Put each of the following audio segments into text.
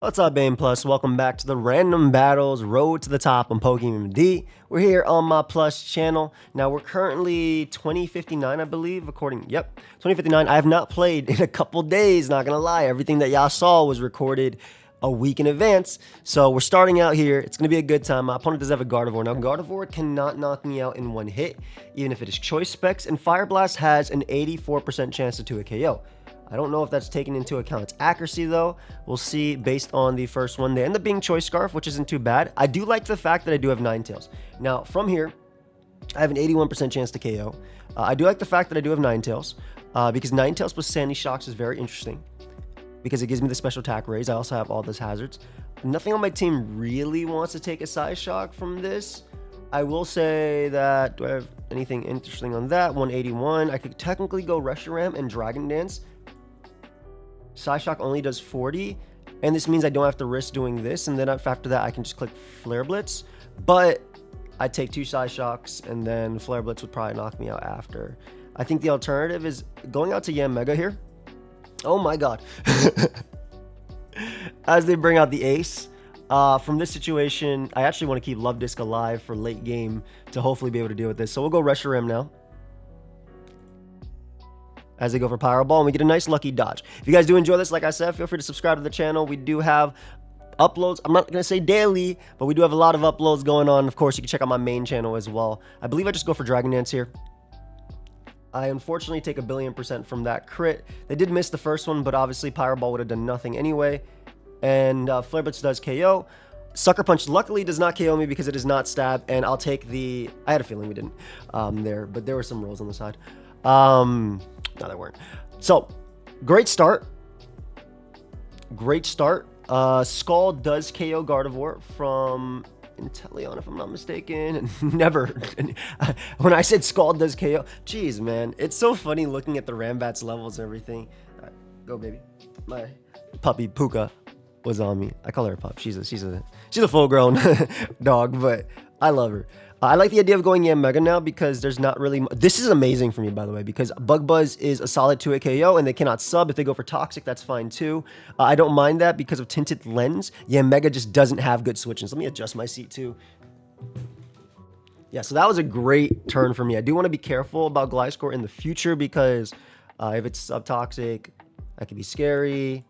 What's up, Bane Plus? Welcome back to the Random Battles Road to the Top on Pokemon D. We're here on my Plus channel. Now, we're currently 2059, I believe, Yep, 2059. I have not played in a couple days, not gonna lie. Everything that y'all saw was recorded a week in advance. So we're starting out here. It's gonna be a good time. My opponent does have a Gardevoir. Now, Gardevoir cannot knock me out in one hit, even if it is choice specs, and Fire Blast has an 84% chance to 2 a KO. I don't know if that's taken into account its accuracy, though. We'll see based on the first one. They end up being Choice Scarf, which isn't too bad. I do like the fact that I do have Ninetales. Now, from here, I have an 81% chance to KO. I do like the fact that I do have Ninetales, because Ninetales plus Sandy Shocks is very interesting, because it gives me the special attack raise. I also have all those hazards. Nothing on my team really wants to take a Psy Shock from this. I will say that, do I have anything interesting on that? 181. I could technically go Reshiram and Dragon Dance. Psyshock only does 40, and this means I don't have to risk doing this, and then after that I can just click Flare Blitz, but I'd take 2 Psyshocks, and then Flare Blitz would probably knock me out after. I think the alternative is going out to Yanmega here. Oh my god. As they bring out the Ace. From this situation, I actually want to keep Love Disc alive for late game to hopefully be able to deal with this, so we'll go Reshiram now. As they go for Power Ball, and we get a nice lucky dodge. If you guys do enjoy this, like I said, feel free to subscribe to the channel. We do have uploads. I'm not going to say daily, but we do have a lot of uploads going on. Of course, you can check out my main channel as well. I believe I just go for Dragon Dance here. I unfortunately take a 1,000,000,000% from that crit. They did miss the first one, but obviously Power Ball would have done nothing anyway. And Flare Blitz does KO. Sucker Punch luckily does not KO me because it is not stab, and I'll take the... I had a feeling we didn't there, but there were some rolls on the side. No, there weren't. So, great start. Great start. Skull does KO Gardevoir from Inteleon, if I'm not mistaken. Never. When I said Skull does KO, jeez, man. It's so funny looking at the Rambat's levels and everything. All right, go, baby. My puppy, Puka, was on me. I call her a pup. She's a full-grown dog, but I love her. I like the idea of going Yanmega now because there's not really... This is amazing for me, by the way, because Bug Buzz is a solid 2 KO, and they cannot sub. If they go for Toxic, that's fine, too. I don't mind that because of Tinted Lens. Yanmega just doesn't have good switches. Let me adjust my seat, too. Yeah, so that was a great turn for me. I do want to be careful about Gliscor in the future because if it's sub-toxic, that could be scary.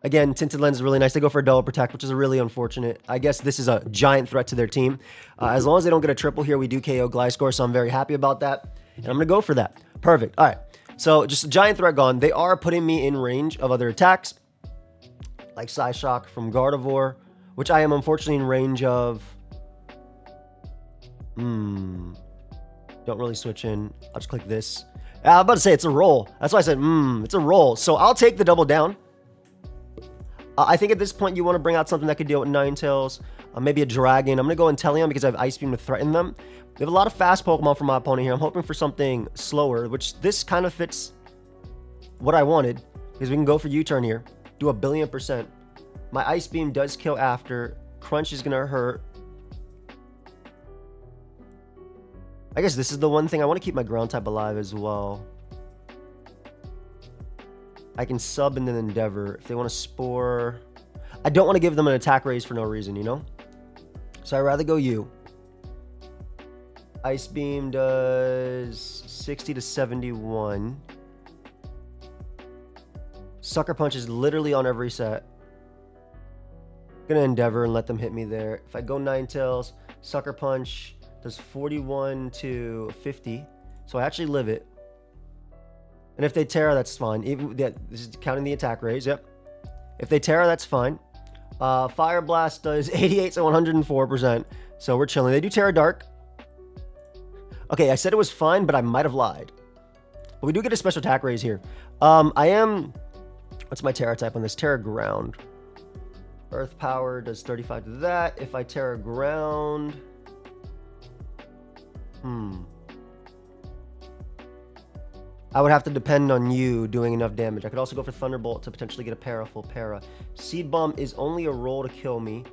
Again, Tinted Lens is really nice. They go for a double protect, which is really unfortunate. I guess this is a giant threat to their team. As long as they don't get a triple here, we do KO Gliscor, so I'm very happy about that. And I'm going to go for that. Perfect. All right. So just a giant threat gone. They are putting me in range of other attacks, like Psyshock from Gardevoir, which I am unfortunately in range of. Don't really switch in. I'll just click this. I'm about to say it's a roll. That's why I said, it's a roll. So I'll take the double down. I think at this point you want to bring out something that could deal with Ninetales, maybe a Dragon. I'm going to go Inteleon because I have Ice Beam to threaten them. They have a lot of fast Pokemon from my opponent here. I'm hoping for something slower, which this kind of fits what I wanted, because we can go for U-turn here, do a 1,000,000,000%. My Ice Beam does kill after. Crunch is going to hurt. I guess this is the one thing. I want to keep my ground type alive as well. I can sub and then Endeavor. If they want to Spore... I don't want to give them an attack raise for no reason, you know? So I'd rather go U. Ice Beam does 60 to 71. Sucker Punch is literally on every set. Gonna Endeavor and let them hit me there. If I go Ninetales, Sucker Punch does 41 to 50. So I actually live it. And if they Terra, that's fine. Even this is counting the attack raise, yep. If they Terra, that's fine. Fire Blast does 88 to 104%. So we're chilling. They do Terra Dark. Okay, I said it was fine, but I might have lied. But we do get a special attack raise here. What's my Terra type on this? Terra Ground. Earth Power does 35 to that. If I Terra Ground... I would have to depend on you doing enough damage. I could also go for Thunderbolt to potentially get a full para. Seed Bomb is only a roll to kill me,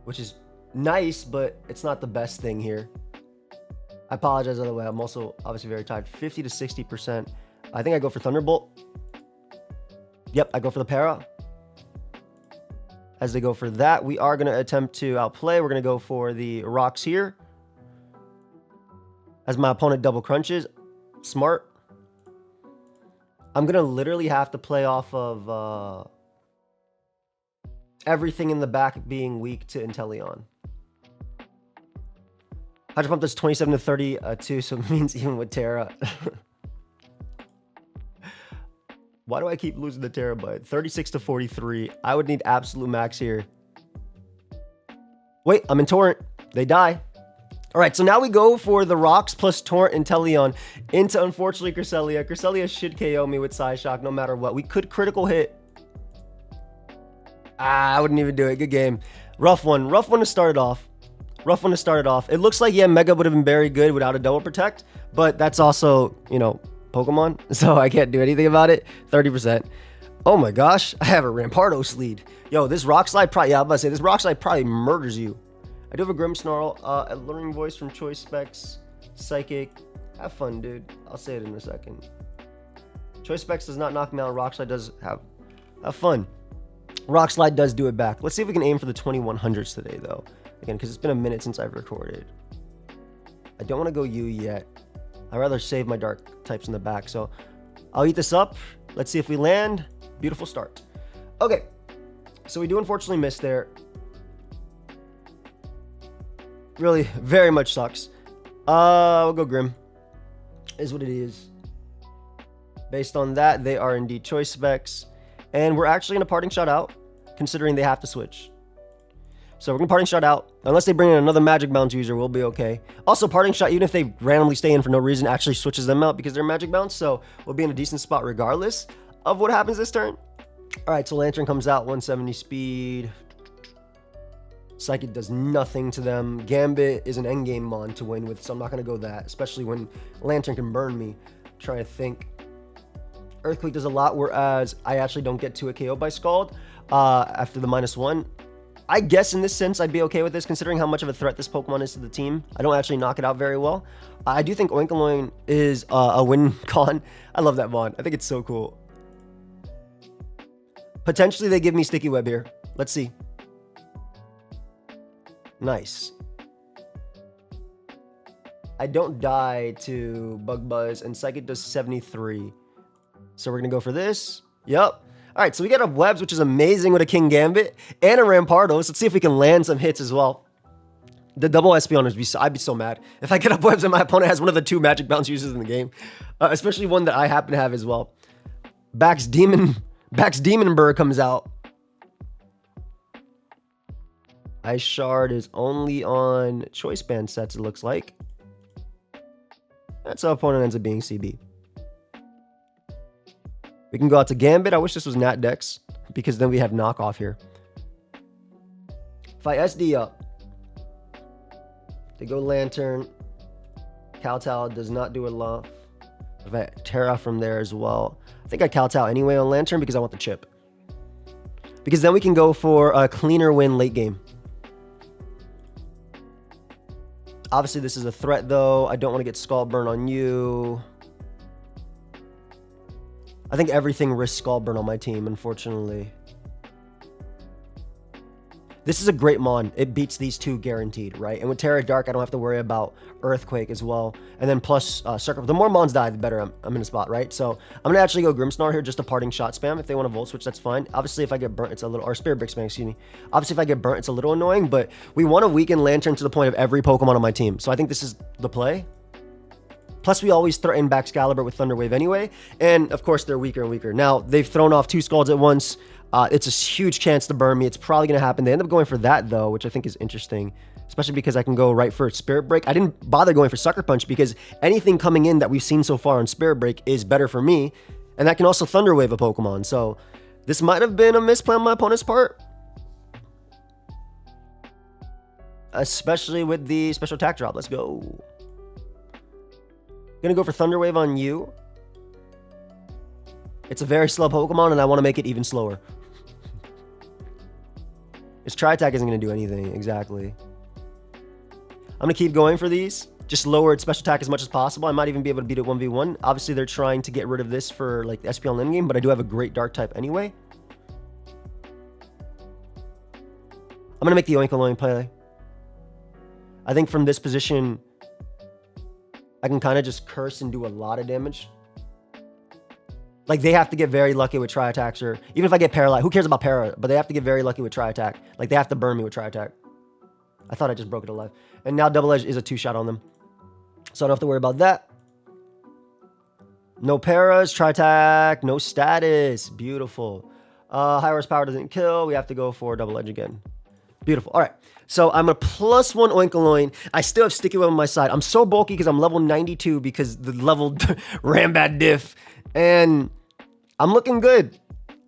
which is nice, but it's not the best thing here. I apologize by the way. I'm also obviously very tired. 50 to 60%. I think I go for Thunderbolt. Yep, I go for the para. as they go for that. We are going to attempt to outplay. We're going to go for the rocks here. As my opponent double crunches. Smart. I'm going to literally have to play off of everything in the back being weak to Inteleon. Hydro Pump does 27 to 32, so it means even with Terra. Why do I keep losing the Terabyte? 36 to 43. I would need absolute max here. Wait, I'm in Torrent. They die. All right, so now we go for the rocks plus Torrent and Inteleon into, unfortunately, Cresselia. Cresselia should KO me with Psyshock no matter what. We could critical hit. I wouldn't even do it. Good game. Rough one. Rough one to start it off. Rough one to start it off. It looks like, yeah, Mega would have been very good without a double protect, but that's also, you know, Pokemon, so I can't do anything about it. 30%. Oh my gosh, I have a Rampardos lead. Yo, this Rock Slide probably, yeah, I'm about to say, this Rock Slide probably murders you. I do have a Grimmsnarl, a Learning Voice from Choice Specs, Psychic. Have fun, dude. I'll say it in a second. Choice Specs does not knock me out. Rock Slide does have fun. Rock Slide does do it back. Let's see if we can aim for the 2100s today, though. Again, because it's been a minute since I've recorded. I don't want to go U yet. I'd rather save my dark types in the back. So I'll eat this up. Let's see if we land. Beautiful start. Okay. So we do unfortunately miss there. Really, very much sucks. We'll go Grim. Is what it is. Based on that, they are indeed Choice Specs. And we're actually in a parting shot out, considering they have to switch. So we're going to parting shot out. Unless they bring in another Magic Bounce user, we'll be okay. Also, parting shot, even if they randomly stay in for no reason, actually switches them out because they're Magic Bounce. So we'll be in a decent spot regardless of what happens this turn. All right, so Lantern comes out, 170 speed. Psychic does nothing to them. Gambit is an endgame mon to win with, so I'm not going to go that, especially when Lantern can burn me. I'm trying to think. Earthquake does a lot, whereas I actually don't get to a KO by Scald after the -1. I guess in this sense, I'd be okay with this, considering how much of a threat this Pokemon is to the team. I don't actually knock it out very well. I do think Oinkoloin is a win con. I love that mon. I think it's so cool. Potentially, they give me Sticky Web here. Let's see. Nice. I don't die to Bug Buzz, and Psychic does 73. So we're going to go for this. Yep. All right, so we get up Webs, which is amazing with a King Gambit and a Rampardos. Let's see if we can land some hits as well. The double SP on I'd be so mad if I get up Webs and my opponent has one of the 2 Magic Bounce users in the game, especially one that I happen to have as well. Bax Demon Burr comes out. Ice Shard is only on Choice Band sets, it looks like. That's how opponent ends up being CB. We can go out to Gambit. I wish this was Nat Dex, because then we have knockoff here. If I SD up, they go Lantern. Kowtow does not do a lot. If I Terra from there as well. I think I Kowtow anyway on Lantern because I want the chip. Because then we can go for a cleaner win late game. Obviously, this is a threat, though. I don't want to get Scald Burn on you. I think everything risks Scald Burn on my team, unfortunately. This is a great mon. It beats these 2 guaranteed, right? And with Terra Dark, I don't have to worry about Earthquake as well. And then plus Circle. The more mons die, the better I'm in a spot, right? So I'm going to actually go Grimmsnarl here, just a parting shot spam. If they want to Volt Switch, that's fine. Obviously, if I get burnt, it's a little... Or Spirit Brick spam, excuse me. Obviously, if I get burnt, it's a little annoying. But we want to weaken Lantern to the point of every Pokemon on my team. So I think this is the play. Plus, we always threaten back Excalibur with Thunder Wave anyway. And, of course, they're weaker and weaker. Now, they've thrown off 2 Scalds at once. It's a huge chance to burn me. It's probably going to happen. They end up going for that, though, which I think is interesting. Especially because I can go right for Spirit Break. I didn't bother going for Sucker Punch because anything coming in that we've seen so far on Spirit Break is better for me. And that can also Thunder Wave a Pokemon. So, this might have been a misplan on my opponent's part. Especially with the special attack drop. Let's go. Gonna go for Thunder Wave on you. It's a very slow Pokemon, and I want to make it even slower. Its Tri-Attack isn't going to do anything, exactly. I'm going to keep going for these. Just lower its special attack as much as possible. I might even be able to beat it 1v1. Obviously, they're trying to get rid of this for like the SPL endgame, but I do have a great Dark type anyway. I'm going to make the Oinkoloin play. I think from this position, I can kind of just curse and do a lot of damage. Like, they have to get very lucky with tri-attacks, or even if I get paralyzed, who cares about para? But they have to get very lucky with tri-attack. Like, they have to burn me with tri-attack. I thought I just broke it alive. And now double edge is a 2-shot on them. So I don't have to worry about that. No paras, tri-attack, no status. Beautiful. High horsepower doesn't kill. We have to go for double edge again. Beautiful. All right. So I'm a +1 Oinkoloin. I still have Sticky Web on my side. I'm so bulky because I'm level 92 because the level Rambat diff. And I'm looking good.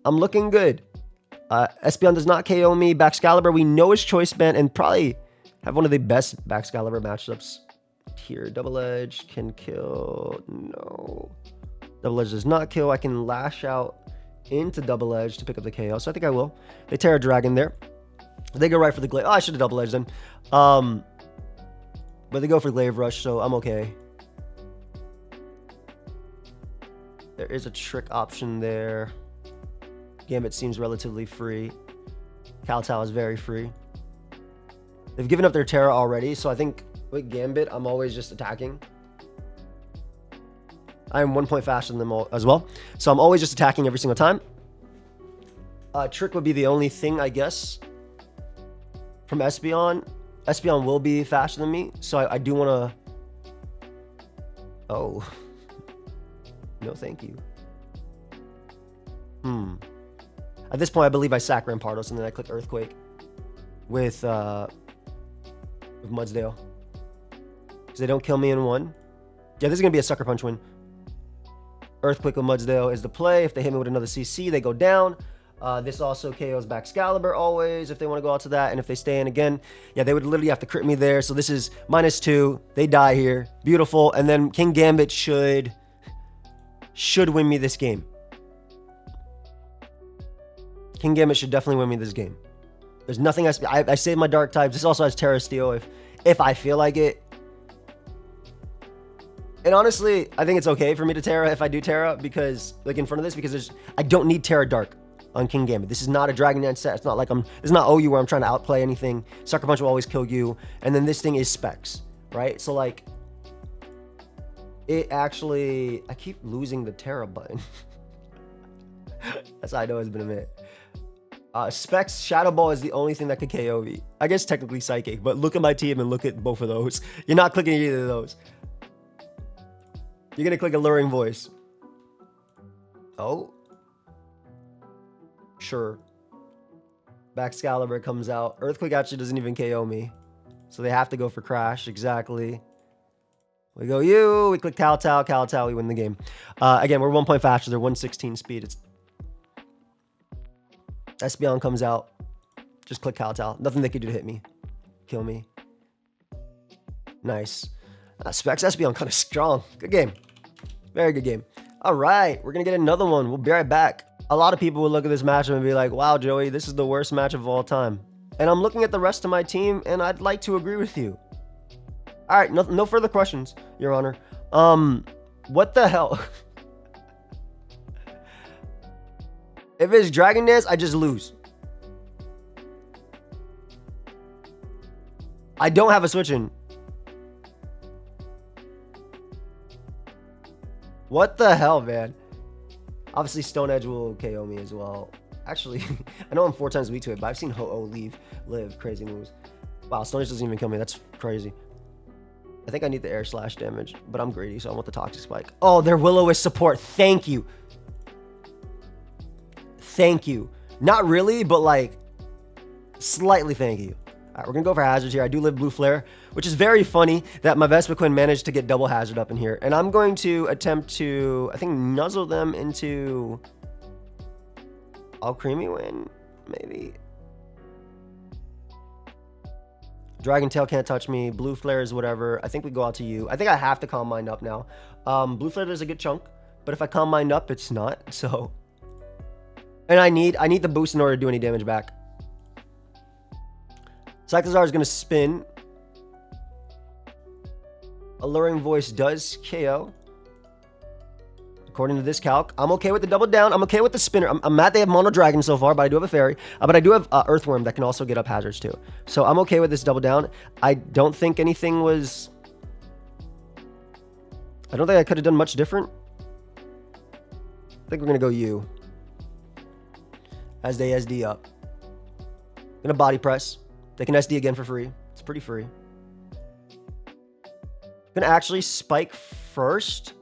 I'm looking good. Espeon does not KO me. Baxcalibur, we know his choice band and probably have one of the best Baxcalibur matchups here. Double edge can kill. No. Double edge does not kill. I can lash out into double edge to pick up the KO. So I think I will. They tear a dragon there. They go right for the glaive. Oh, I should have double edged then. But they go for glaive rush, so I'm okay. There is a trick option there. Gambit seems relatively free. Kowtow is very free. They've given up their Terra already, so I think with Gambit, I'm always just attacking. I am 1 point faster than them all as well. So I'm always just attacking every single time. Trick would be the only thing, I guess, from Espeon. Espeon will be faster than me, so I do want to... Oh. No, thank you. At this point, I believe I sack Rampardos and then I click Earthquake with Mudsdale. Because they don't kill me in one. Yeah, this is going to be a Sucker Punch win. Earthquake with Mudsdale is the play. If they hit me with another CC, they go down. This also KOs Baxcalibur always if they want to go out to that. And if they stay in again, yeah, they would literally have to crit me there. So this is -2. They die here. Beautiful. And then King Gambit should win me this game. King Gambit should definitely win me this game. There's nothing I save my dark types. This also has Terra Steel if I feel like it. And honestly, I think it's okay for me to Terra if I do Terra because like in front of this because I don't need Terra Dark on King Gambit. This is not a Dragon Dance set. It's not like this is not OU where I'm trying to outplay anything. Sucker Punch will always kill you. And then this thing is specs, right? So like it actually, I keep losing the Terra button. That's how I know it's been a minute. Specs, Shadow Ball is the only thing that could KO me. I guess technically Psychic, but look at my team and look at both of those. You're not clicking either of those. You're going to click Alluring Voice. Oh. Sure. Baxcalibur comes out. Earthquake actually doesn't even KO me. So they have to go for Crash. Exactly. We go you. We click Kowtow. Kowtow. We win the game. Again, we're 1 point faster. They're 116 speed. It's Espeon comes out. Just click Kowtow. Nothing they could do to hit me. Kill me. Nice. Specs Espeon kind of strong. Good game. Very good game. All right. We're going to get another one. We'll be right back. A lot of people will look at this matchup and be like, wow, Joey, this is the worst match of all time. And I'm looking at the rest of my team, and I'd like to agree with you. All right. No further questions, Your Honor. What the hell? If it's Dragon Dance, I just lose. I don't have a switch in. What the hell, man? Obviously, Stone Edge will KO me as well. Actually, I know I'm 4 times weak to it, but I've seen Ho-Oh live crazy moves. Wow, Stone Edge doesn't even kill me. That's crazy. I think I need the air slash damage, but I'm greedy, so I want the Toxic Spike. Oh, their Will-O-Wisp support. Thank you. Thank you. Not really, but like slightly thank you. All right, we're going to go for hazards here. I do live Blue Flare, which is very funny that my Vespiquen managed to get double hazard up in here. And I'm going to attempt to, I think, nuzzle them into Alcremie win, maybe. Dragon Tail can't touch me. Blue Flare is whatever. I think we go out to you. I think I have to Calm Mind up now. Blue Flare is a good chunk, but if I Calm Mind up, it's not. So, and I need the boost in order to do any damage back. Cyclozar is going to spin. Alluring Voice does KO. According to this calc, I'm okay with the double down. I'm okay with the spinner. I'm mad they have mono dragon so far, but I do have a fairy. But I do have earthworm that can also get up hazards too. So I'm okay with this double down. I don't think anything was... I don't think I could have done much different. I think we're going to go U. As they SD up. Gonna body press. They can SD again for free. It's pretty free. Gonna actually spike first.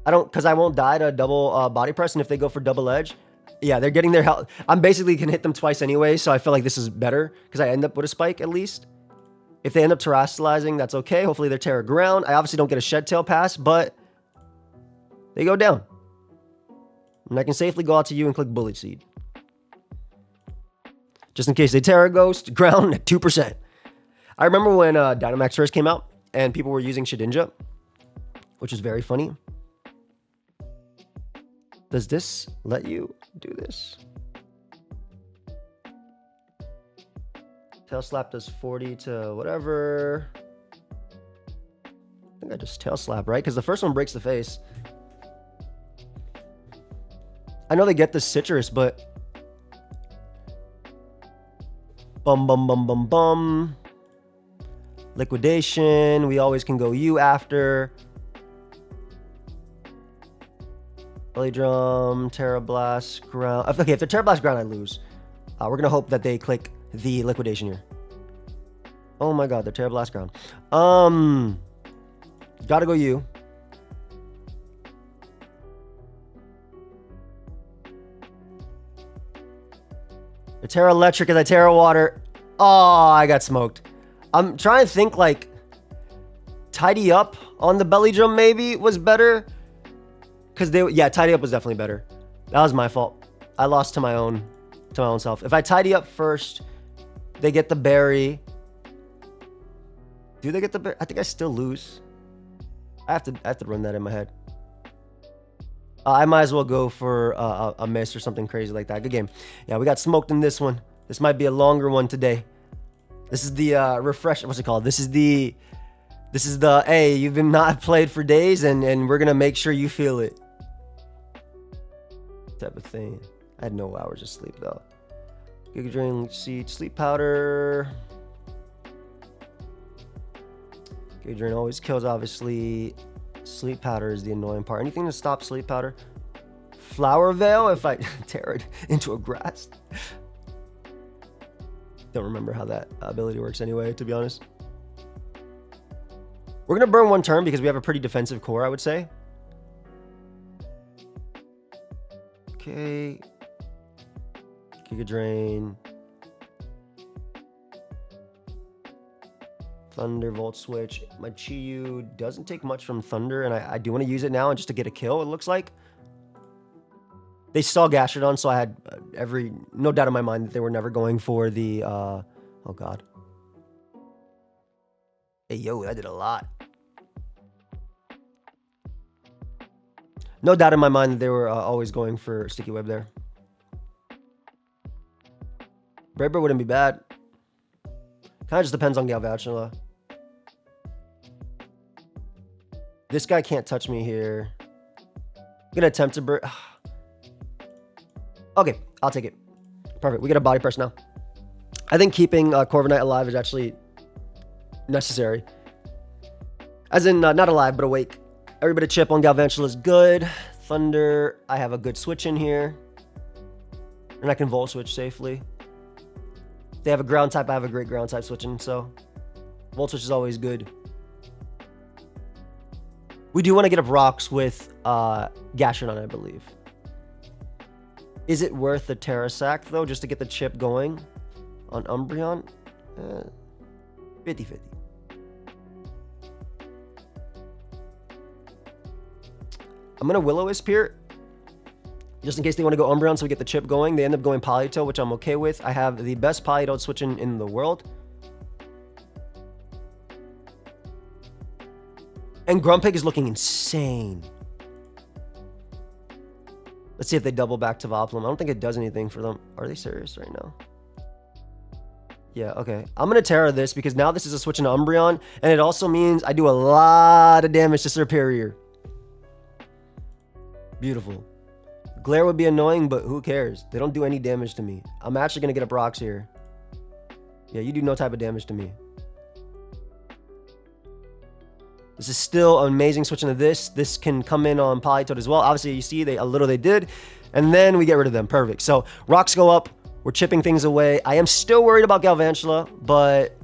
Because I won't die to double body press, and if they go for double edge, yeah, they're getting their health. I'm basically can hit them twice anyway, so I feel like this is better, because I end up with a spike at least. If they end up terrestrializing, that's okay. Hopefully they're Terra ground. I obviously don't get a shed tail pass, but they go down. And I can safely go out to you and click Bullet Seed. Just in case they Terra Ghost, ground at 2%. I remember when Dynamax first came out, and people were using Shedinja, which is very funny. Does this let you do this? Tail slap does 40 to whatever. I think I just tail slap, right? Because the first one breaks the face. I know they get the citrus, but... Bum, bum, bum, bum, bum. Liquidation. We always can go U after. Belly Drum, Terra Blast, Ground. Okay, if they're Terra Blast Ground, I lose. We're going to hope that they click the Liquidation here. Oh my god, they're Terra Blast Ground. Gotta go U. The Terra Electric and the Terra Water. Oh, I got smoked. I'm trying to think, like, Tidy Up on the Belly Drum maybe was better. Because yeah, Tidy Up was definitely better. That was my fault. I lost to my own self. If I Tidy Up first, they get the berry. Do they get the berry? I think I still lose. I have to run that in my head. I might as well go for a miss or something crazy like that. Good game. Yeah, we got smoked in this one. This might be a longer one today. This is the refresh. What's it called? This is the hey, you've been not played for days, and we're gonna make sure you feel it type of thing. I had no hours of sleep though. Giga Drain Seed, Sleep Powder. Giga Drain always kills, obviously. Sleep Powder is the annoying part. Anything to stop Sleep Powder? Flower Veil if I tear it into a grass. Don't remember how that ability works anyway, to be honest. We're going to burn one turn because we have a pretty defensive core, I would say. Okay. Giga Drain. Thunderbolt switch. My Chi-Yu doesn't take much from Thunder, and I do want to use it now just to get a kill, it looks like. They saw Gastrodon, so I had no doubt in my mind that they were never going for the, oh god. Hey, yo, that did a lot. No doubt in my mind that they were always going for Sticky Web there. Braber wouldn't be bad. Kind of just depends on Galvantula. This guy can't touch me here. I'm gonna attempt to okay, I'll take it. Perfect. We get a body press now. I think keeping Corviknight alive is actually necessary. As in, not alive, but awake. Everybody chip on Galvantula is good. Thunder, I have a good switch in here. And I can Volt Switch safely. If they have a ground type, I have a great ground type switching, so Volt Switch is always good. We do want to get up rocks with Gastrodon, I believe. Is it worth the Terra Sack, though, just to get the chip going on Umbreon? 50-50. I'm going to Will-O-Wisp here, just in case they want to go Umbreon so we get the chip going. They end up going Politeau, which I'm okay with. I have the best Politeau switching in the world. And Grumpig is looking insane. Let's see if they double back to Vileplume. I don't think it does anything for them. Are they serious right now? Yeah, okay. I'm going to Terra this because now this is a switch into Umbreon. And it also means I do a lot of damage to Serperior. Beautiful. Glare would be annoying, but who cares? They don't do any damage to me. I'm actually going to get up rocks here. Yeah, you do no type of damage to me. This is still amazing switching to this. This can come in on Polteageist as well. Obviously, you see a little they did. And then we get rid of them. Perfect. So rocks go up. We're chipping things away. I am still worried about Galvantula, but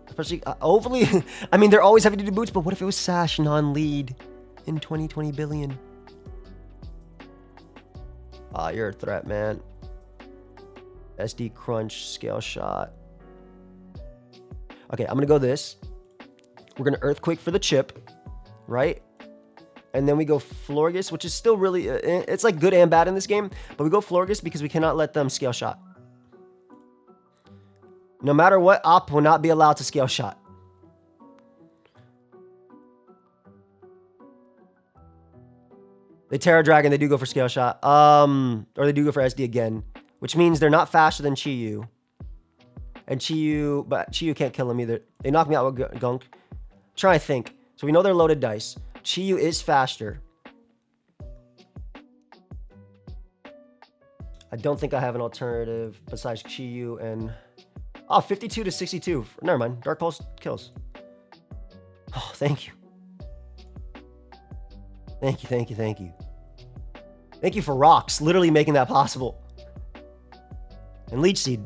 especially, hopefully, I mean, they're always having to do boots, but what if it was Sash non-lead in 2020 billion? You're a threat, man. SD crunch, scale shot. Okay, I'm going to go this. We're going to Earthquake for the chip, right? And then we go Florgus, which is still really, it's like good and bad in this game. But we go Florgus because we cannot let them scale shot. No matter what, Op will not be allowed to scale shot. They Terra Dragon, they do go for scale shot. Or they do go for SD again. Which means they're not faster than Chi-Yu. And Chi-Yu, but Chi-Yu can't kill him either. They knock me out with Gunk. Try to think. So we know they're loaded dice. Chi-Yu is faster. I don't think I have an alternative besides Chi-Yu and... Oh, 52 to 62. Never mind. Dark Pulse kills. Oh, thank you. Thank you, thank you, thank you. Thank you for rocks, literally making that possible. And Leech Seed,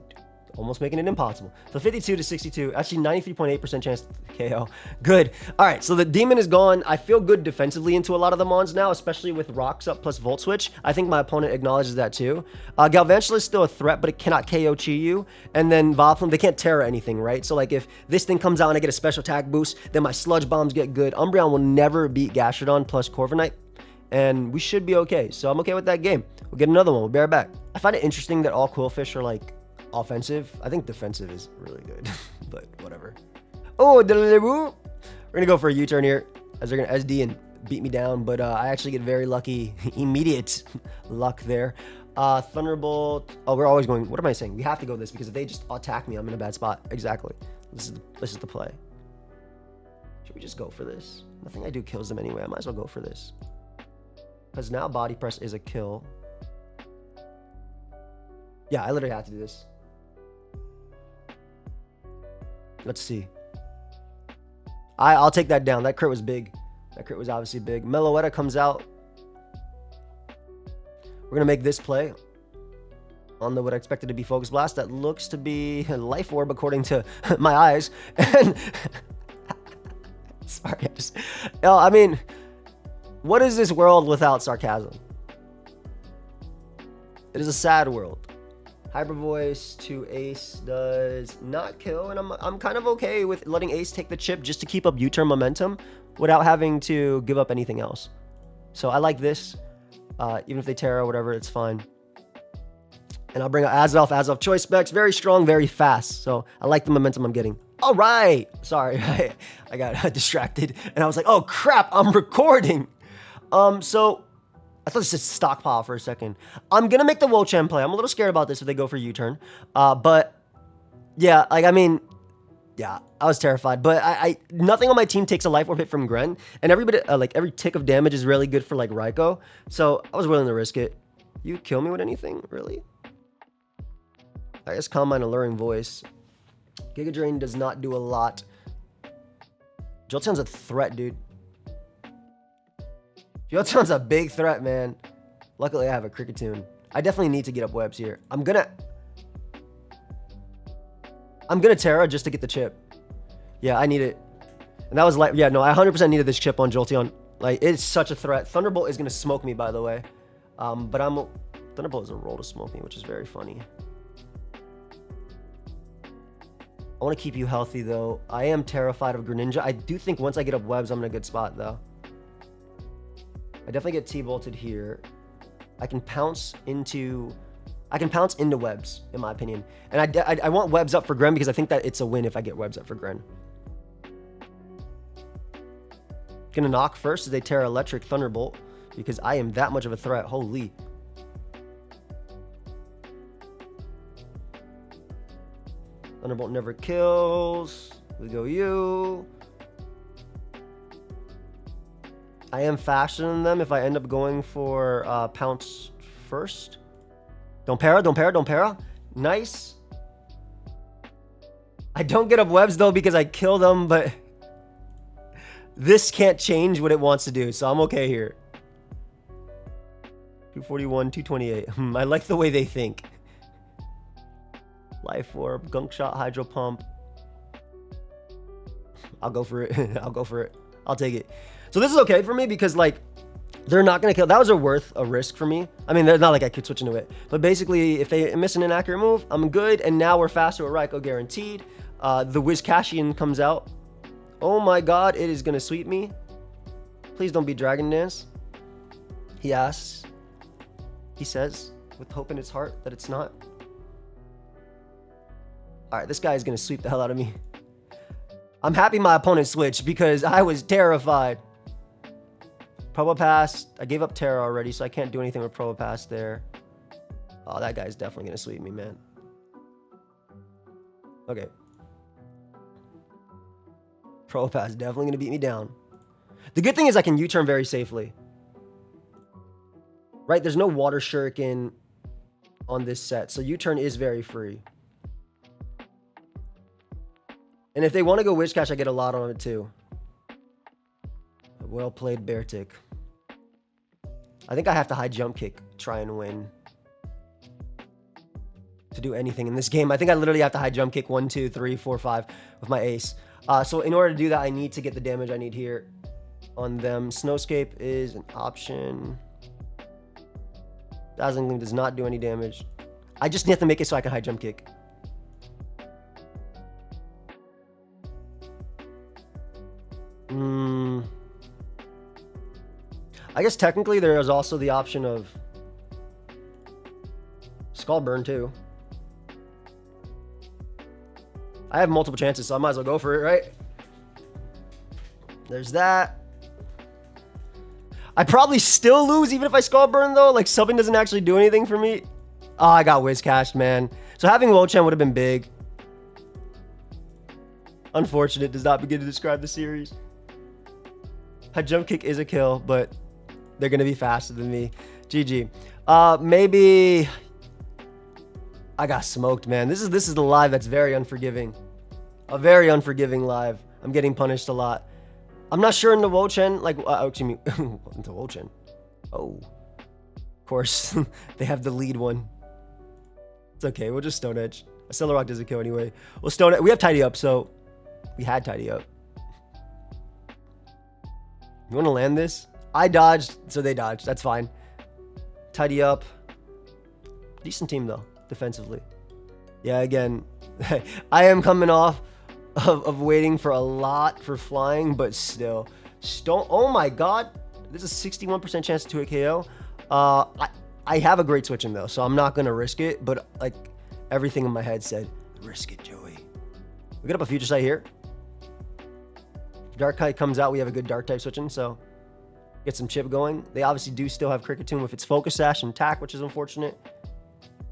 almost making it impossible. So 52 to 62, actually 93.8% chance to KO. Good. All right, so the demon is gone. I feel good defensively into a lot of the mons now, especially with rocks up plus Volt Switch. I think my opponent acknowledges that too. Galvantula is still a threat, but it cannot KO Chi-Yu. And then Voplum, they can't Terra anything, right? So like if this thing comes out and I get a special attack boost, then my Sludge Bombs get good. Umbreon will never beat Gastrodon plus Corviknight. And we should be okay. So I'm okay with that game. We'll get another one. We'll be right back. I find it interesting that all Quillfish are like offensive. I think defensive is really good, but whatever. Oh, we're gonna go for a U-turn here as they're gonna SD and beat me down, but I actually get very lucky. Immediate luck there. Thunderbolt. Oh, we're always going. What am I saying? We have to go this because if they just attack me, I'm in a bad spot. Exactly. This is the play. Should we just go for this? Nothing I do kills them anyway. I might as well go for this. Because now Body Press is a kill. Yeah, I literally have to do this. Let's see. I'll take that down. That crit was big. That crit was obviously big. Meloetta comes out. We're going to make this play on the what I expected to be Focus Blast. That looks to be a Life Orb according to my eyes. And sorry, I mean... What is this world without sarcasm? It is a sad world. Hyper Voice to Ace does not kill, and I'm kind of okay with letting Ace take the chip just to keep up U-turn momentum without having to give up anything else. So I like this. Even if they Terra or whatever, it's fine. And I'll bring out Azelf Choice Specs. Very strong, very fast. So I like the momentum I'm getting. All right. Sorry, I got distracted. And I was like, oh crap, I'm recording. So I thought this said stockpile for a second. I'm going to make the Wo-Chan play. I'm a little scared about this if they go for U-turn. But yeah, like, I mean, yeah, I was terrified. But nothing on my team takes a Life Orb hit from Gren. And everybody, like, every tick of damage is really good for, like, Raikou. So I was willing to risk it. You kill me with anything? Really? I guess Calm Mind, Alluring Voice. Giga Drain does not do a lot. Jolteon's a threat, dude. Jolteon's a big threat, man. Luckily, I have a Kricketune. I definitely need to get up webs here. I'm gonna Terra just to get the chip. Yeah, I need it. And that was like, yeah, no, I 100% needed this chip on Jolteon. Like, it's such a threat. Thunderbolt is gonna smoke me, by the way. But Thunderbolt is a roll to smoke me, which is very funny. I want to keep you healthy, though. I am terrified of Greninja. I do think once I get up webs, I'm in a good spot, though. I definitely get T-bolted here. I can pounce into webs, in my opinion. And I want webs up for Gren because I think that it's a win if I get webs up for Gren. Gonna knock first as they Terra Electric Thunderbolt because I am that much of a threat. Holy. Thunderbolt never kills. We go you. I am faster than them if I end up going for pounce first. Don't para, don't para, don't para. Nice. I don't get up webs though because I kill them, but this can't change what it wants to do, so I'm okay here. 241, 228. I like the way they think. Life Orb, Gunk Shot, Hydro Pump. I'll go for it. I'll go for it. I'll take it. So this is okay for me because, like, they're not going to kill. That was worth a risk for me. I mean, they're not like I could switch into it. But basically, if they miss an inaccurate move, I'm good. And now we're faster with Raikou guaranteed. The Whiscachian comes out. Oh my god, it is going to sweep me. Please don't be Dragon Dance. He asks. He says, with hope in his heart, that it's not. Alright, this guy is going to sweep the hell out of me. I'm happy my opponent switched because I was terrified. Probopass. I gave up Terra already, so I can't do anything with Probopass there. Oh, that guy's definitely going to sweep me, man. Okay. Probopass definitely going to beat me down. The good thing is I can U-turn very safely. Right? There's no Water Shuriken on this set, so U-turn is very free. And if they want to go Witch Cash, I get a lot on it too. Well played, Beartic. I think I have to high jump kick, try and win. To do anything in this game. I think I literally have to high jump kick 1, 2, 3, 4, 5 with my ace. So in order to do that, I need to get the damage I need here on them. Snowscape is an option. Dazzling Gleam does not do any damage. I just have to make it so I can high jump kick. I guess technically there is also the option of Skull Burn too. I have multiple chances, so I might as well go for it, right? There's that. I probably still lose even if I Skull Burn though. Like, subbing doesn't actually do anything for me. Oh, I got Whiscashed, man. So having Wo-Chan would have been big. Unfortunate, does not begin to describe the series. High jump kick is a kill, but they're going to be faster than me. GG. Maybe I got smoked, man. This is the live that's very unforgiving. A very unforgiving live. I'm getting punished a lot. I'm not sure into Wo-Chan. Like, excuse me. Into Wo-Chan. Oh. Of course. They have the lead one. It's okay. We'll just Stone Edge. A Stellar Rock doesn't kill anyway. We'll Stone Edge. We have Tidy Up, so we had Tidy Up. You want to land this? I dodged, so they dodged. That's fine. Tidy Up. Decent team, though, defensively. Yeah, again, I am coming off of waiting for a lot for flying, but still. Stone. Oh, my God. There's a 61% chance to a KO. I have a great switching, though, so I'm not going to risk it. But, like, everything in my head said, risk it, Joey. We get up a Future Sight here. Dark Kite comes out, we have a good Dark type switching, so get some chip going. They obviously do still have Cricketune with its Focus Sash and Attack, which is unfortunate.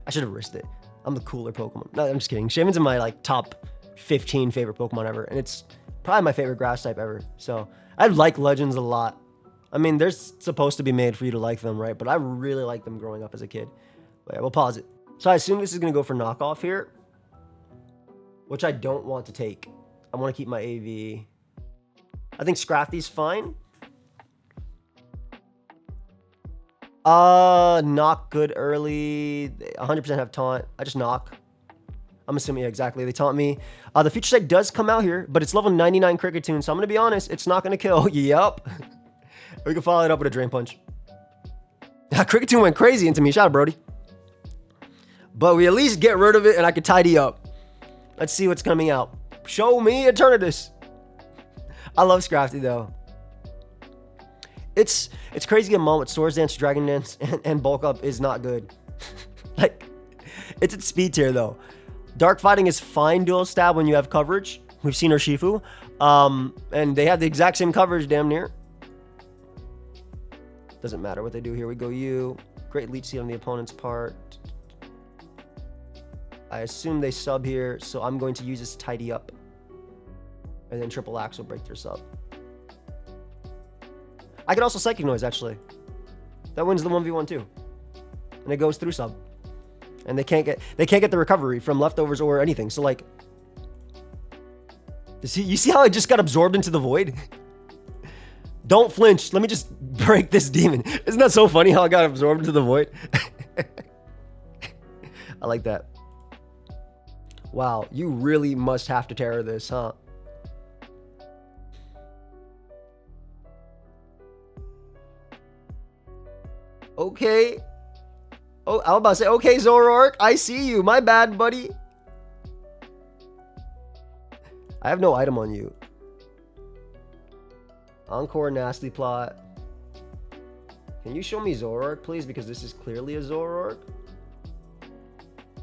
I should have risked it. I'm the cooler Pokemon. No, I'm just kidding. Shaman's in my like top 15 favorite Pokemon ever, and it's probably my favorite Grass type ever. So I like Legends a lot. I mean, they're supposed to be made for you to like them, right? But I really liked them growing up as a kid. But yeah, we'll pause it. So I assume this is going to go for knockoff here, which I don't want to take. I want to keep my AV. I think Scrafty's fine. Knock good early. 100% have taunt. I just knock. I'm assuming, yeah, exactly. They taunt me. The Future Sight does come out here, but it's level 99 Cricketune, so I'm going to be honest, it's not going to kill. Yup. We can follow it up with a Drain Punch. Cricketune went crazy into me. Shout out, Brody. But we at least get rid of it, and I can tidy up. Let's see what's coming out. Show me Eternatus. I love Scrafty, though. It's crazy a moment. Swords Dance, Dragon Dance, and Bulk Up is not good. Like, it's at speed tier, though. Dark Fighting is fine dual stab when you have coverage. We've seen Urshifu. And they have the exact same coverage, damn near. Doesn't matter what they do here. We go U. Great Leech Seed on the opponent's part. I assume they sub here, so I'm going to use this Tidy Up. And then Triple Axe will break their sub. I could also Psychic Noise, actually. That wins the 1v1 too. And it goes through sub. And they can't get the recovery from leftovers or anything. So like, you see how I just got absorbed into the void? Don't flinch. Let me just break this demon. Isn't that so funny how I got absorbed into the void? I like that. Wow, you really must have to terror this, huh? Okay. Oh, I was about to say, okay, Zoroark, I see you. My bad, buddy. I have no item on you. Encore Nasty Plot. Can you show me Zoroark, please? Because this is clearly a Zoroark.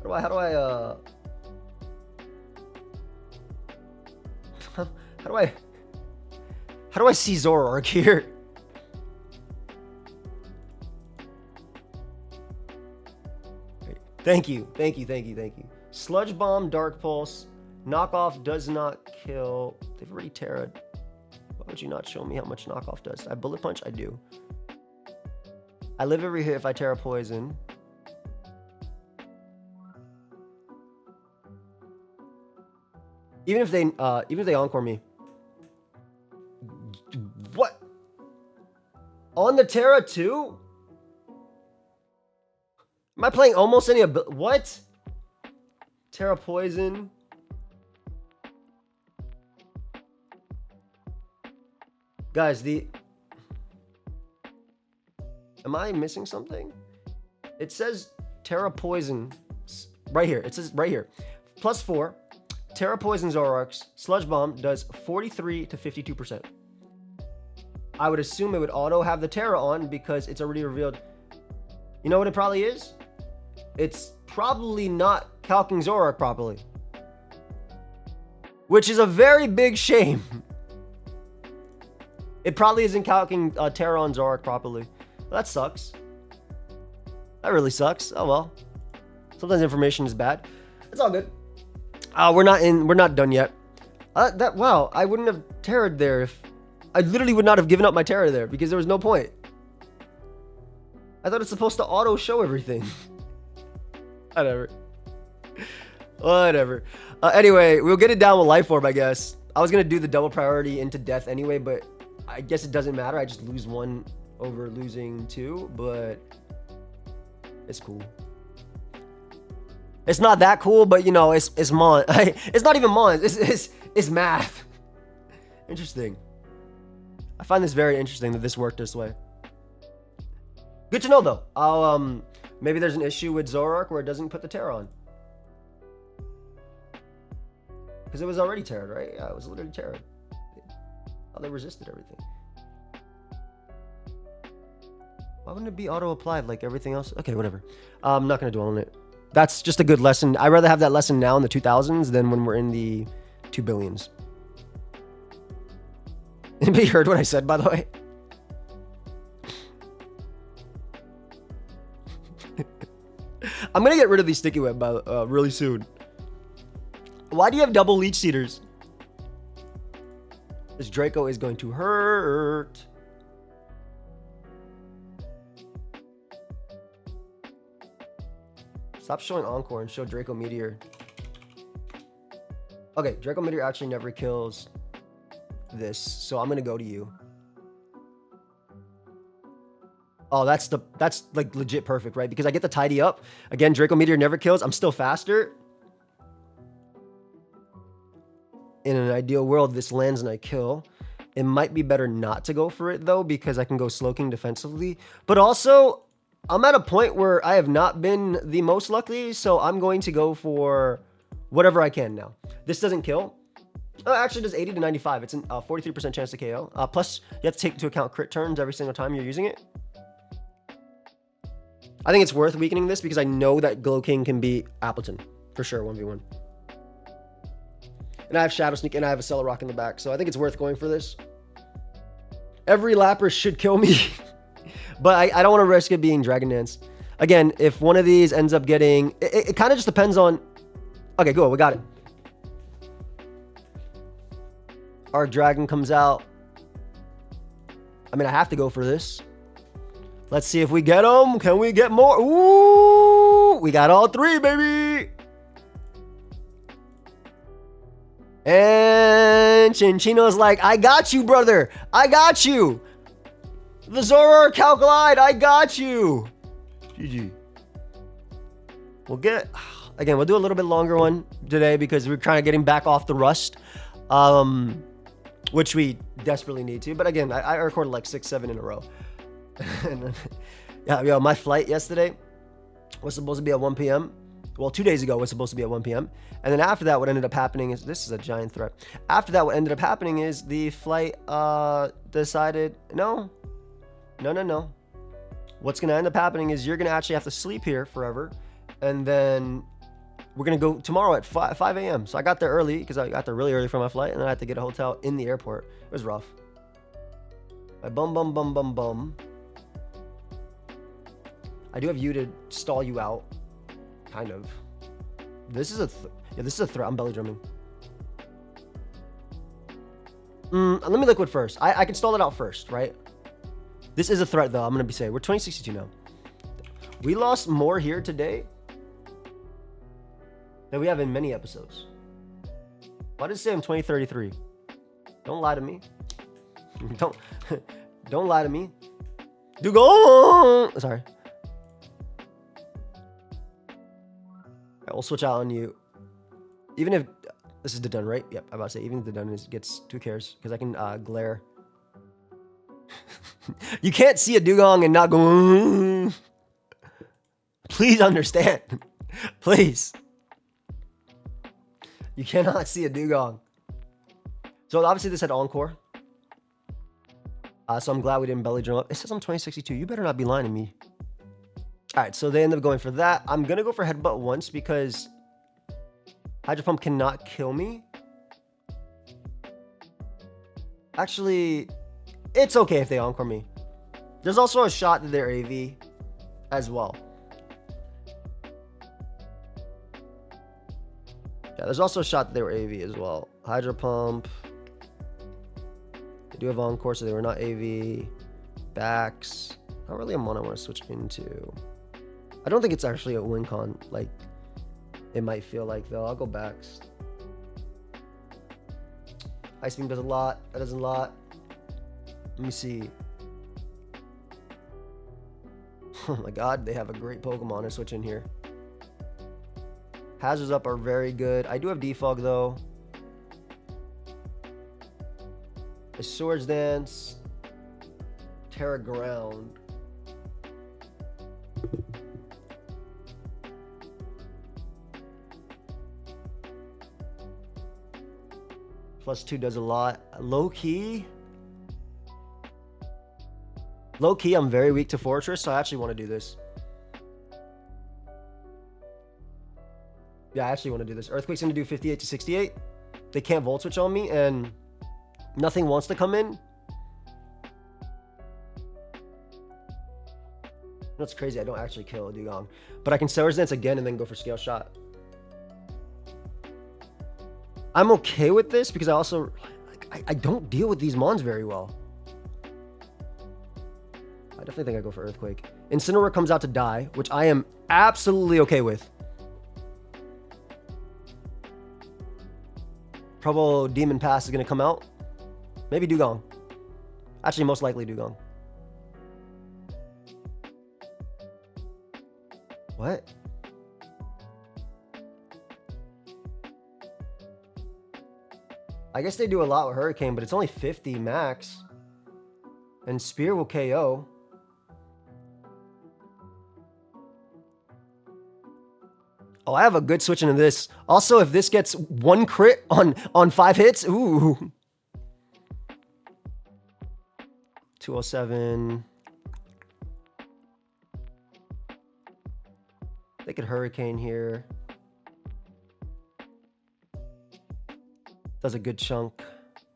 How do I see Zoroark here? Thank you. Sludge Bomb, Dark Pulse. Knockoff does not kill. They've already terra'd. Why would you not show me how much knockoff does? I Bullet Punch? I do. I live every hit if I Terra Poison. Even if they Encore me. What? On the Terra too? Am I playing almost any ability? What? Terra Poison. Guys, am I missing something? It says Terra Poison right here. It says right here. +4. Terra Poison Zoroarks. Sludge Bomb does 43 to 52%. I would assume it would auto have the Terra on because it's already revealed. You know what it probably is? It's probably not calcing Zoroark properly. Which is a very big shame. It probably isn't calcing Terra on Zoroark properly. That sucks. That really sucks. Oh well. Sometimes information is bad. It's all good. We're not done yet. Wow, I wouldn't have terrored there if I literally would not have given up my terror there because there was no point. I thought it's supposed to auto show everything. Whatever. Anyway, we'll get it down with Life Orb, I guess. I was gonna do the double priority into death anyway, but I guess it doesn't matter. I just lose 1 over losing 2, but it's cool. It's not that cool, but you know, it's Mon. It's not even Mon. It's math. Interesting. I find this very interesting that this worked this way. Good to know though. I'll maybe there's an issue with Zoroark where it doesn't put the Terra on. Because it was already terrored, right? Yeah, it was literally terrored. Oh, they resisted everything. Why wouldn't it be auto-applied like everything else? Okay, whatever. I'm not going to dwell on it. That's just a good lesson. I'd rather have that lesson now in the 2000s than when we're in the 2 billions. Anybody heard what I said, by the way? I'm going to get rid of these sticky web really soon. Why do you have double Leech Seeders? This Draco is going to hurt. Stop showing Encore and show Draco Meteor. Okay, Draco Meteor actually never kills this, so I'm gonna go to you. Oh, that's like legit perfect, right? Because I get the tidy up. Again, Draco Meteor never kills. I'm still faster. In an ideal world, this lands and I kill. It might be better not to go for it though, because I can go Slowking defensively. But also, I'm at a point where I have not been the most lucky, so I'm going to go for whatever I can now. This doesn't kill. Oh, actually, it does 80 to 95. It's a 43% chance to KO. Plus, you have to take into account crit turns every single time you're using it. I think it's worth weakening this because I know that Glow King can beat Appleton for sure, 1v1. And I have Shadow Sneak and I have a Cellar Rock in the back, so I think it's worth going for this. Every Lapras should kill me. But I don't want to risk it being Dragon Dance. Again, if one of these ends up getting... It kind of just depends on... Okay, cool. We got it. Our Dragon comes out. I mean, I have to go for this. Let's see if we get them. Can we get more? Ooh, we got all 3, baby. And Chinchino's like, I got you, brother. I got you. The Zoror Calculide, I got you. GG. We'll get, again, we'll do a little bit longer one today because we're kind of getting back off the rust, which we desperately need to. But again, I recorded like 6, 7 in a row. And, yeah, yo, my flight yesterday was supposed to be at 1 p.m. Well, 2 days ago was supposed to be at 1 p.m. And then after that, what ended up happening is, this is a giant threat. After that, what ended up happening is the flight decided, no. What's going to end up happening is you're going to actually have to sleep here forever. And then we're going to go tomorrow at 5 a.m. So I got there early because I got there really early for my flight. And then I had to get a hotel in the airport. It was rough. Bum. I do have you to stall you out. Kind of. This is a threat. I'm belly drumming. Let me liquid first. I can stall it out first, right? This is a threat, though. I'm going to be saying. We're 2062 now. We lost more here today than we have in many episodes. Why does it say I'm 2033? Don't lie to me. Don't lie to me. Do go. Sorry. Right, we'll switch out on you. Even if this is the done, right? Yep, I'm about to say, even if the done gets 2 cares, because I can glare. You can't see a dugong and not go. Please understand. Please. You cannot see a dugong. So obviously this had encore. So I'm glad we didn't belly drum up. It says I'm 2062. You better not be lying to me. All right, so they end up going for that. I'm going to go for headbutt once because Hydro Pump cannot kill me. Actually, it's okay if they encore me. There's also a shot that they're AV as well. Yeah, there's also a shot that they were AV as well. Hydro Pump. They do have encore, so they were not AV. Backs. Not really a mon I want to switch into. I don't think it's actually a win con like it might feel like, though. I'll go backs. Ice Beam does a lot. That does a lot. Let me see. Oh my god, they have a great Pokemon to switch in here. Hazards up are very good. I do have Defog, though. A Swords Dance. Terra Ground. +2 does a lot. Low key, I'm very weak to Fortress, so I actually want to do this. Yeah, I actually want to do this. Earthquake's going to do 58 to 68. They can't Volt Switch on me, and nothing wants to come in. That's crazy. I don't actually kill a Dugong. But I can Swords Dance again and then go for Scale Shot. I'm okay with this because I also... I don't deal with these Mons very well. I definitely think I go for Earthquake. Incineroar comes out to die, which I am absolutely okay with. Probo Demon Pass is going to come out. Maybe Dugong. Actually, most likely Dugong. What? I guess they do a lot with Hurricane, but it's only 50 max. And Spear will KO. Oh, I have a good switch into this. Also, if this gets 1 crit on 5 hits, ooh. 207. They could Hurricane here. Does a good chunk.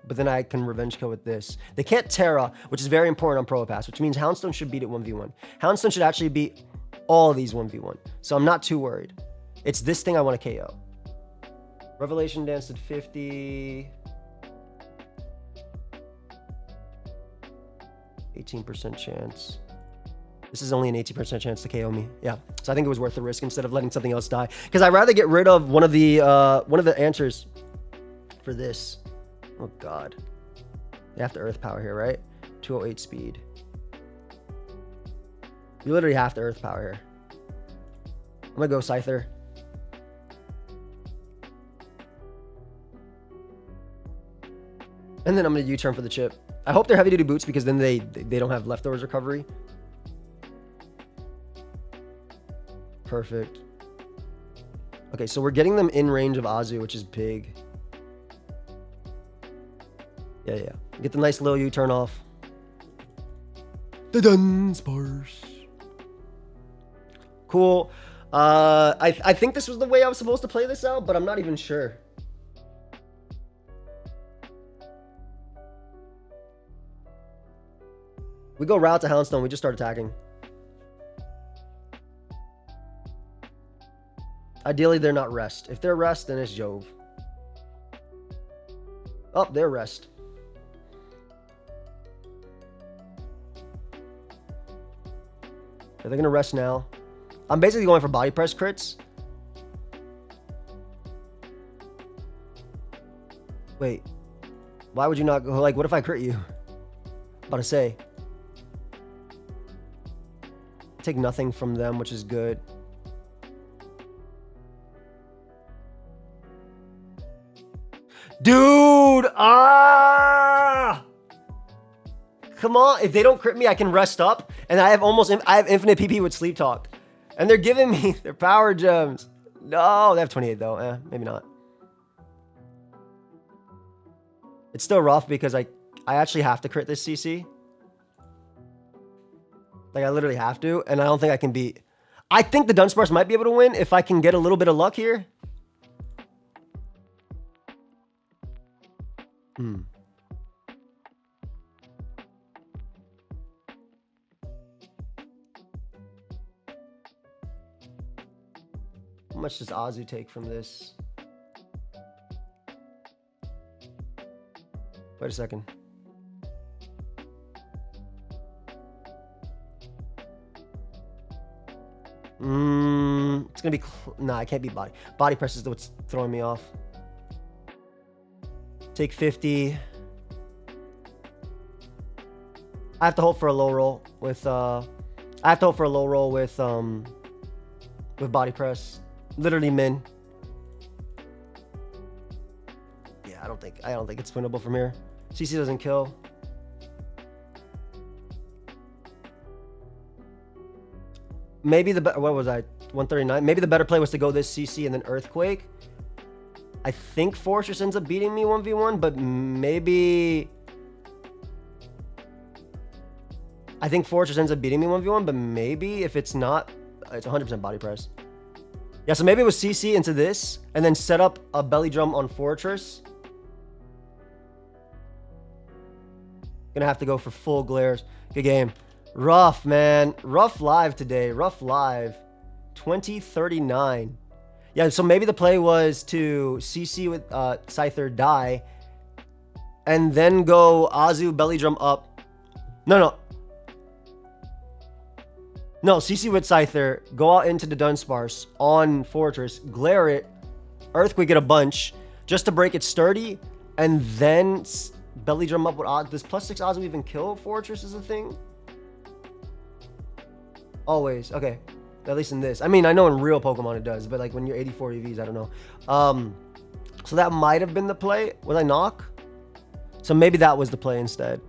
But then I can Revenge Kill with this. They can't Terra, which is very important on Probopass, which means Houndstone should beat it 1v1. Houndstone should actually beat all of these 1v1. So I'm not too worried. It's this thing I want to KO. Revelation Dance at 50. 18% chance. This is only an 18% chance to KO me. Yeah, so I think it was worth the risk instead of letting something else die. Because I'd rather get rid of one of the answers for this. Oh God, they have to Earth Power here, right? 208 speed. You literally have to Earth Power here. I'm gonna go Scyther. And then I'm gonna U-turn for the chip. I hope they're heavy duty boots because then they don't have leftovers recovery. Perfect. Okay, so we're getting them in range of Azu, which is big. Yeah. Get the nice little U-turn off. The Dunsparce. Cool. I think this was the way I was supposed to play this out, but I'm not even sure. We go route to Houndstone. We just start attacking. Ideally, they're not rest. If they're rest, then it's Jove. Oh, they're rest. Are they going to rest now? I'm basically going for body press crits. Wait. Why would you not go? Like, what if I crit you? About to say. Take nothing from them, which is good. Dude! Ah! Come on. If they don't crit me, I can rest up. And I have infinite PP with Sleep Talk. And they're giving me their power gems. No, they have 28 though. Maybe not. It's still rough because I actually have to crit this CC. Like, I literally have to. And I don't think I can beat. I think the Dunsparce might be able to win if I can get a little bit of luck here. How much does Azu take from this? Wait a second. It's gonna be nah, I can't beat body. Body press is what's throwing me off. Take 50. I have to hope for a low roll with with body press. Literally min. Yeah, I don't think it's winnable from here. CC doesn't kill. Maybe what was I? 139. Maybe the better play was to go this CC and then Earthquake. I think Fortress ends up beating me 1v1, but maybe I think Fortress ends up beating me 1v1, but maybe if it's not, it's 100% body press. Yeah, so maybe it was CC into this and then set up a belly drum on Fortress. Gonna have to go for full glares. Good game. Rough, man. Rough live today. Rough live. 2039. Yeah, so maybe the play was to CC with Scyther, die, and then go Azu belly drum up. No, CC with Scyther, go out into the Dunsparce on Fortress, glare it, Earthquake it a bunch, just to break it sturdy, and then belly drum up with Azu. Does +6 Azu even kill Fortress is a thing? Always. Okay. At least in this. I mean, I know in real Pokemon it does, but like when you're 84 EVs, I don't know. So that might have been the play. Was I knock? So maybe that was the play instead.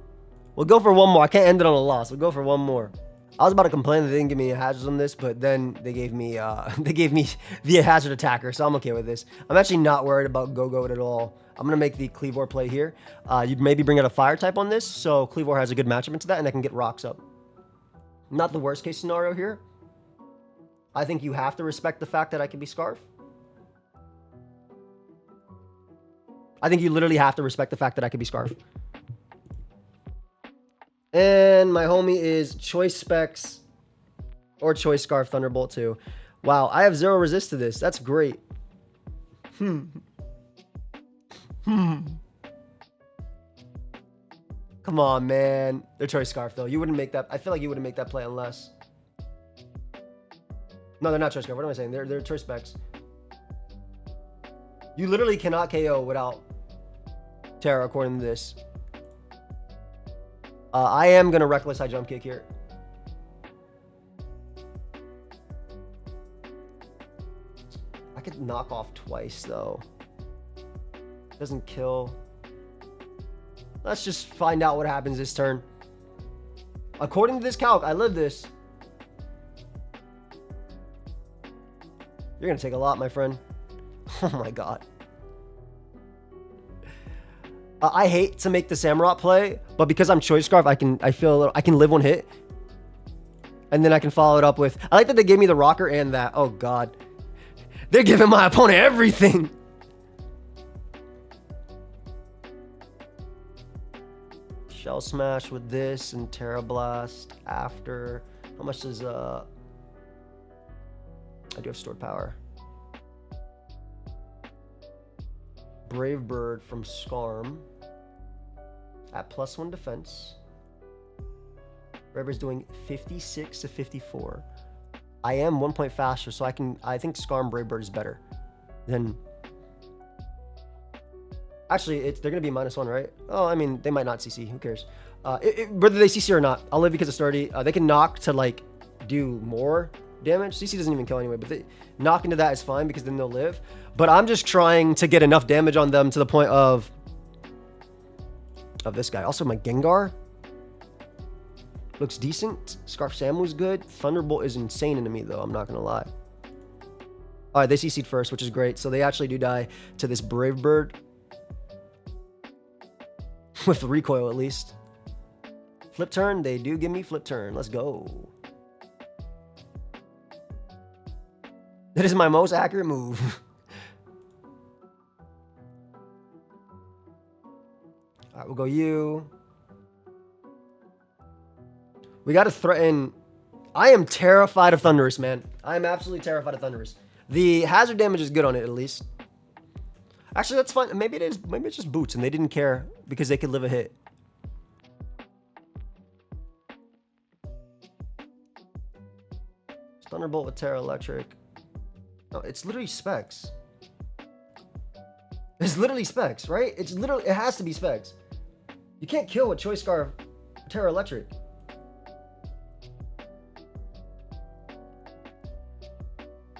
We'll go for one more. I can't end it on a loss. We'll go for one more. I was about to complain that they didn't give me a hazard on this, but then they gave me the hazard attacker, so I'm okay with this. I'm actually not worried about Go-Go at all. I'm gonna make the Cleavor play here. You'd maybe bring out a fire type on this, so Cleavor has a good matchup into that, and I can get rocks up. Not the worst case scenario here. I think you have to respect the fact that I can be Scarf. I think you literally have to respect the fact that I can be Scarf. And my homie is Choice Specs or Choice Scarf Thunderbolt 2. Wow, I have 0 resist to this. That's great. Come Come on, man. They're Choice Scarf, though. You wouldn't make that. I feel like you wouldn't make that play unless... No, they're not Choice Scarf. What am I saying? They're Choice Specs. You literally cannot KO without Terra, according to this. I am going to Reckless High Jump Kick here. I could knock off twice, though. Doesn't kill. Let's just find out what happens this turn. According to this calc, I live this. You're going to take a lot, my friend. Oh my god. I hate to make the Samurott play, but because I'm Choice Scarf, I can live one hit. And then I can follow it up with... I like that they gave me the rocker and that. Oh god. They're giving my opponent everything. Shell Smash with this and Terra Blast after. How much does I do have stored power. Brave Bird from Scarm at +1 defense. Brave Bird's doing 56 to 54. I am 1 point faster, so I think Scarm Brave Bird is better than... Actually, they're going to be -1, right? Oh, I mean, they might not CC. Who cares? Whether they CC or not, I'll live because of sturdy. They can knock to, like, do more damage. CC doesn't even kill anyway, but they knock into that is fine because then they'll live. But I'm just trying to get enough damage on them to the point of this guy. Also, my Gengar looks decent. Scarf Samu's good. Thunderbolt is insane into me, though. I'm not going to lie. All right, they CC'd first, which is great. So they actually do die to this Brave Bird. With recoil, at least. Flip turn. They do give me flip turn. Let's go. That is my most accurate move. All right, we'll go you. We got to threaten. I am terrified of Thundurus, man. I am absolutely terrified of Thundurus. The hazard damage is good on it, at least. Actually, that's fine. Maybe it is. Maybe it's just boots, and they didn't care because they could live a hit. Thunderbolt with Terra Electric. No, it's literally specs. It's literally specs, right? It has to be specs. You can't kill with Choice Scarf Terra Electric.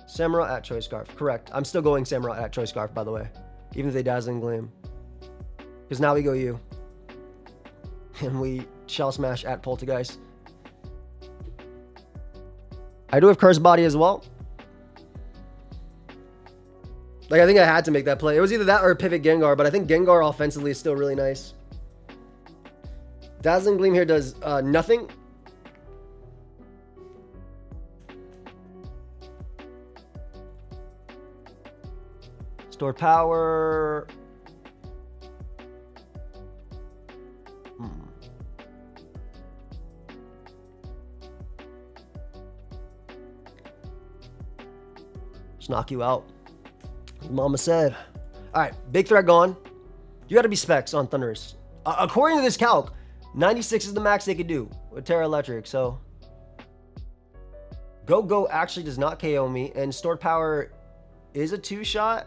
Samurott at Choice Scarf. Correct. I'm still going Samurott at Choice Scarf, by the way. Even if they Dazzling Gleam. Because now we go you. And we Shell Smash at Polteageist. I do have Curse Body as well. Like, I think I had to make that play. It was either that or Pivot Gengar, but I think Gengar offensively is still really nice. Dazzling Gleam here does nothing. Stored power. Just knock you out. Mama said. All right, big threat gone. You got to be specs on Thundurus. According to this calc, 96 is the max they could do with Terra Electric. So Go actually does not KO me, and stored power is a 2-shot.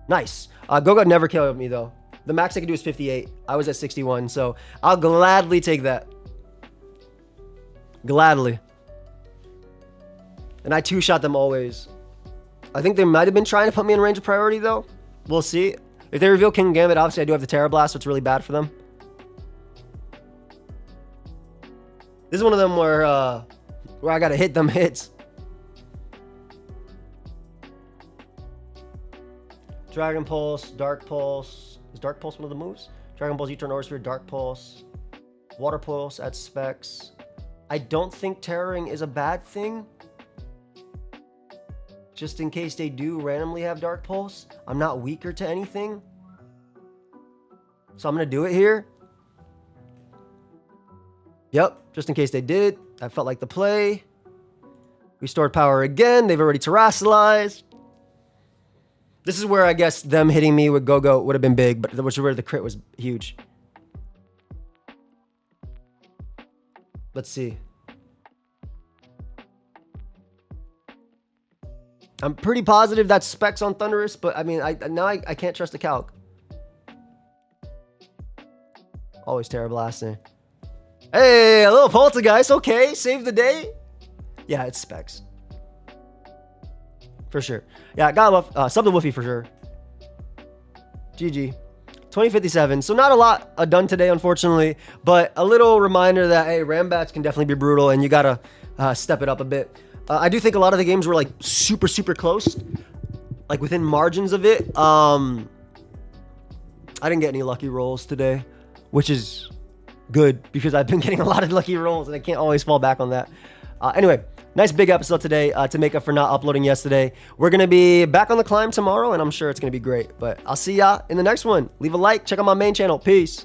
Nice. Go never KO'd me though. The max I could do is 58. I was at 61, so I'll gladly take that. Gladly. And I 2-shot them always. I think they might have been trying to put me in range of priority, though. We'll see. If they reveal King Gambit, obviously I do have the Terra Blast, so it's really bad for them. This is one of them where I gotta hit them hits. Dragon Pulse, Dark Pulse. Is Dark Pulse one of the moves? Dragon Pulse, U-turn Aura Sphere, Dark Pulse. Water Pulse at specs. I don't think Terroring is a bad thing. Just in case they do randomly have Dark Pulse. I'm not weaker to anything. So I'm going to do it here. Yep, just in case they did. That felt like the play. We stored power again. They've already terrestrialized. This is where I guess them hitting me with Go-Go would have been big, but which is where the crit was huge. Let's see. I'm pretty positive that's specs on Thunderous, but I mean, I can't trust the calc. Always Terra Blasting. Hey, a little Polteageist. Okay, save the day. Yeah, it's specs. For sure. Yeah, got sub the Woofy for sure. GG. 2057. So not a lot done today, unfortunately, but a little reminder that, hey, Rambats can definitely be brutal, and you gotta step it up a bit. I do think a lot of the games were like super, super close, like within margins of it. I didn't get any lucky rolls today, which is good because I've been getting a lot of lucky rolls and I can't always fall back on that. Anyway, nice big episode today to make up for not uploading yesterday. We're going to be back on the climb tomorrow, and I'm sure it's going to be great. But I'll see y'all in the next one. Leave a like. Check out my main channel. Peace.